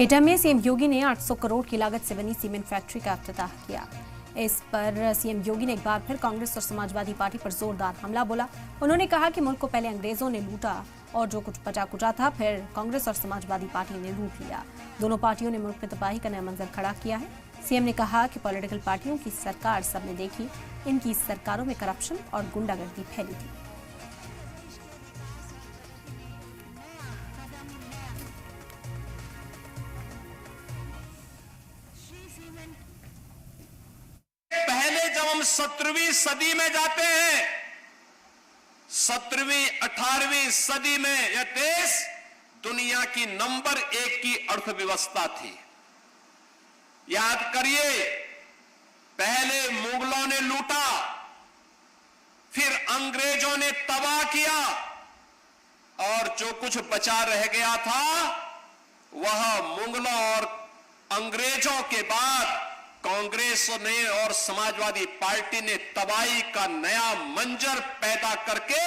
एटा में सीएम योगी ने 800 करोड़ की लागत से बनी सीमेंट फैक्ट्री का इफ्तिताह किया। इस पर सीएम योगी ने एक बार फिर कांग्रेस और समाजवादी पार्टी पर जोरदार हमला बोला। उन्होंने कहा कि मुल्क को पहले अंग्रेजों ने लूटा और जो कुछ बचा कुचा था फिर कांग्रेस और समाजवादी पार्टी ने लूट लिया। दोनों पार्टियों ने मुल्क में तबाही का नया मंजर खड़ा किया है। सीएम ने कहा कि पॉलिटिकल पार्टियों की सरकार सबने देखी, इनकी सरकारों में करप्शन और गुंडागर्दी फैली थी। पहले जब हम 17वीं सदी में जाते हैं, 17वीं 18वीं सदी में यह देश दुनिया की नंबर 1 की अर्थव्यवस्था थी। याद करिए, पहले मुगलों ने लूटा, फिर अंग्रेजों ने तबाह किया और जो कुछ बचा रह गया था वह मुगलों और अंग्रेजों के बाद कांग्रेस ने और समाजवादी पार्टी ने तबाही का नया मंजर पैदा करके